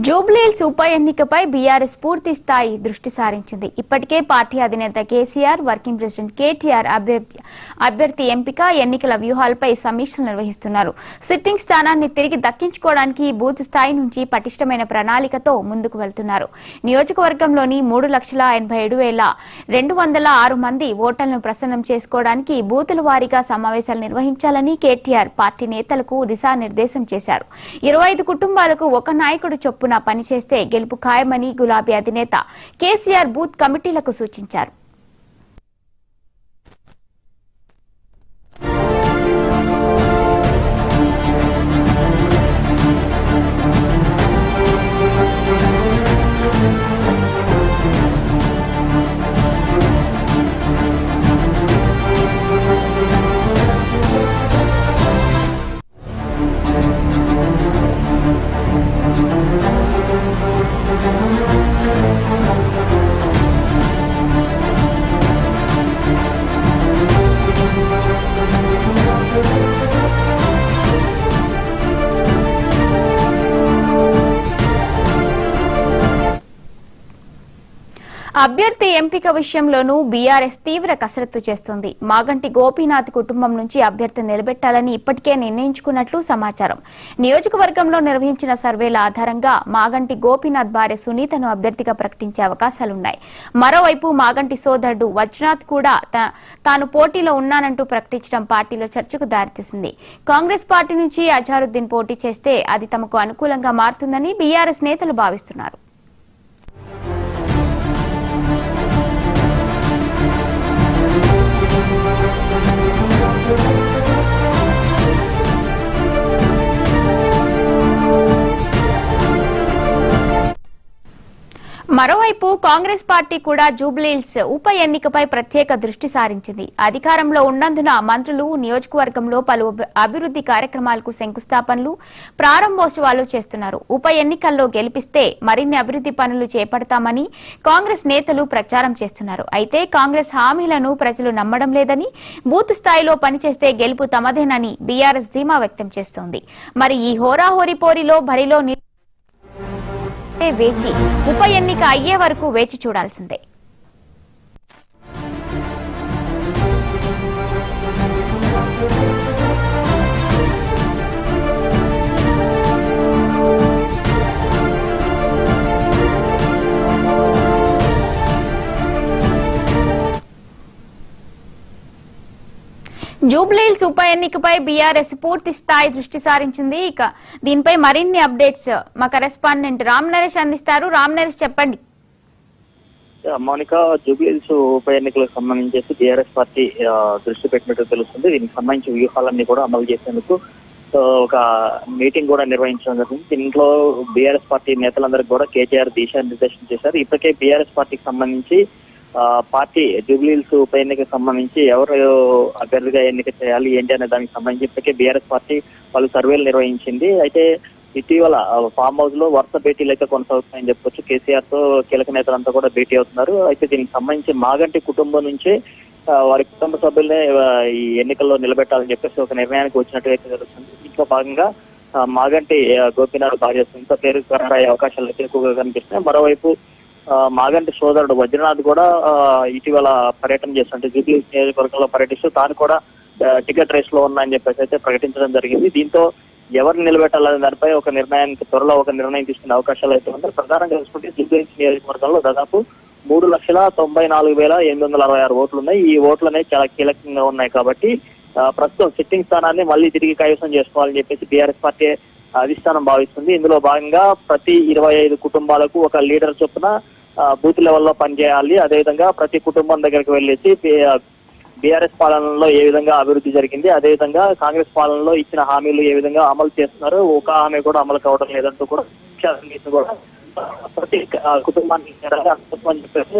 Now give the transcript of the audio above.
జూబ్లీహిల్స్ ఉప ఎన్నికపై బీఆర్ఎస్ పూర్తి స్థాయి దృష్టి సారించింది. ఇప్పటికే పార్టీ అధినేత కేసీఆర్, వర్కింగ్ ప్రెసిడెంట్ కేటీఆర్ అభ్యర్థి ఎంపిక, ఎన్నికల వ్యూహాలపై సమీక్షలు నిర్వహిస్తున్నారు. సిట్టింగ్ స్థానాన్ని తిరిగి దక్కించుకోవడానికి బూత్ స్థాయి నుంచి పటిష్టమైన ప్రణాళికతో ముందుకు వెళ్తున్నారు. నియోజకవర్గంలోని 3,77,206 మంది ఓటర్లను ప్రసన్నం చేసుకోవడానికి బూతుల వారీగా సమావేశాలు నిర్వహించాలని కేటీఆర్ పార్టీ నేతలకు దిశానిర్దేశం చేశారు. 25 కుటుంబాలకు ఒక నాయకుడు చొప్పున పనిచేస్తే గెలుపు ఖాయమని గులాబీ అధినేత కేసీఆర్ బూత్ కమిటీలకు సూచించారు. అభ్యర్థి ఎంపిక విషయంలోనూ బీఆర్ఎస్ తీవ్ర కసరత్తు చేస్తోంది. మాగంటి గోపీనాథ్ కుటుంబం నుంచి అభ్యర్థి నిలబెట్టాలని ఇప్పటికే నిర్ణయించుకున్నట్లు సమాచారం. నియోజకవర్గంలో నిర్వహించిన సర్వేల ఆధారంగా మాగంటి గోపీనాథ్ భార్య సునీతను అభ్యర్థిగా ప్రకటించే అవకాశాలున్నాయి. మరోవైపు మాగంటి సోదరుడు వజ్నాథ్ కూడా తాను పోటీలో ఉన్నానంటూ ప్రకటించడం పార్టీలో చర్చకు దారితీసింది. కాంగ్రెస్ పార్టీ నుంచి అజారుద్దీన్ పోటీ చేస్తే అది తమకు అనుకూలంగా మారుతుందని బీఆర్ఎస్ నేతలు భావిస్తున్నారు. మరోవైపు కాంగ్రెస్ పార్టీ కూడా జూబ్లీహిల్స్ ఉప ఎన్నికపై ప్రత్యేక దృష్టి సారించింది. అధికారంలో ఉన్నందున మంత్రులు నియోజకవర్గంలో పలు అభివృద్ధి కార్యక్రమాలకు శంకుస్థాపనలు, ప్రారంభోత్సవాలు చేస్తున్నారు. ఉప ఎన్నికల్లో గెలిపిస్తే మరిన్ని అభివృద్ధి పనులు చేపడతామని కాంగ్రెస్ నేతలు ప్రచారం చేస్తున్నారు. అయితే కాంగ్రెస్ హామీలను ప్రజలు నమ్మడం లేదని, బూత్ స్థాయిలో పనిచేస్తే గెలుపు తమదేనని బీఆర్ఎస్ ధీమా వ్యక్తం చేస్తోంది. మరి ఈ హోరాహోరీ పోరీలో బరిలో వేచి ఉప ఎన్నిక అయ్యే వరకు వేచి చూడాల్సిందే. జూబ్లీహిల్స్ ఉప ఎన్నికపై బీఆర్ఎస్ పూర్తి స్థాయి దృష్టి సారించింది. ఇక దీనిపై మరిన్ని అప్డేట్స్ మా కరెస్పాండెంట్ రామ్ నరేష్ అందిస్తారు. రామ్ నరేష్, చెప్పండి. మౌనిక, జూబ్లీహిల్స్ ఉప ఎన్నికలకు సంబంధించి బీఆర్ఎస్ పార్టీ దృష్టి పెట్టినట్టు తెలుస్తుంది. దీనికి సంబంధించి వ్యూహాలన్నీ కూడా అమలు చేసేందుకు ఒక మీటింగ్ కూడా నిర్వహించడం జరిగింది. దీంట్లో బీఆర్ఎస్ పార్టీ నేతలందరికీ కూడా కేటీఆర్ దిశానిర్దేశం చేశారు. ఇప్పటికే బీఆర్ఎస్ పార్టీకి సంబంధించి పార్టీ జూబ్లీహిల్స్ ఉప ఎన్నికకు సంబంధించి ఎవరు అభ్యర్థిగా ఎన్నిక చేయాలి ఏంటి అనే దానికి సంబంధించి ఇప్పటికే బీఆర్ఎస్ పార్టీ పలు సర్వేలు నిర్వహించింది. అయితే ఇటీవల ఫామ్ హౌస్ లో వరుస భేటీలు అయితే కొనసాగుతున్నాయని చెప్పొచ్చు. కేసీఆర్ తో కీలక నేతలంతా కూడా భేటీ అవుతున్నారు. అయితే దీనికి సంబంధించి మాగంటి కుటుంబం నుంచే వారి కుటుంబ సభ్యులనే ఈ ఎన్నికల్లో నిలబెట్టాలని చెప్పేసి ఒక నిర్ణయానికి వచ్చినట్టుగా తెలుస్తుంది. దీంట్లో భాగంగా మాగంటి గోపీనాథ్ భార్య సునీత పేరు ఖరారయ్యే అవకాశాలు అయితే ఎక్కువగా కనిపిస్తున్నాయి. మరోవైపు మాగంటి సోదరుడు వజ్రనాథ్ కూడా ఇటీవల పర్యటన చేస్తుంటే జూబ్లీహిల్స్ నియోజకవర్గంలో పర్యటిస్తూ తాను కూడా టికెట్ రేస్ లో ఉన్నాయని చెప్పేసి అయితే ప్రకటించడం జరిగింది. దీంతో ఎవరిని నిలబెట్టాలనే దానిపై ఒక నిర్ణయానికి త్వరలో ఒక నిర్ణయం తీసుకునే అవకాశాలు అయితే ఉన్నాయి. ప్రధానంగా చూసుకుంటే జూబ్లీహిల్స్ నియోజకవర్గంలో దాదాపు 3,90,866 ఓట్లు ఉన్నాయి. ఈ ఓట్లు అనేవి చాలా కీలకంగా ఉన్నాయి కాబట్టి ప్రస్తుతం సిట్టింగ్ స్థానాన్ని మళ్ళీ తిరిగి కైవసం చేసుకోవాలని చెప్పేసి బీఆర్ఎస్ పార్టీ అధిష్టానం భావిస్తుంది. ఇందులో భాగంగా ప్రతి 25 కుటుంబాలకు ఒక లీడర్ చొప్పున బూత్ లెవెల్లో పనిచేయాలి. అదేవిధంగా ప్రతి కుటుంబం దగ్గరికి వెళ్ళేసి బీఆర్ఎస్ పాలనలో ఏ విధంగా అభివృద్ధి జరిగింది, అదేవిధంగా కాంగ్రెస్ పాలనలో ఇచ్చిన హామీలు ఏ విధంగా అమలు చేస్తున్నారు, ఒక హామీ కూడా అమలు కావడం లేదంటూ కూడా ప్రతి కుటుంబానికి చెప్పేసి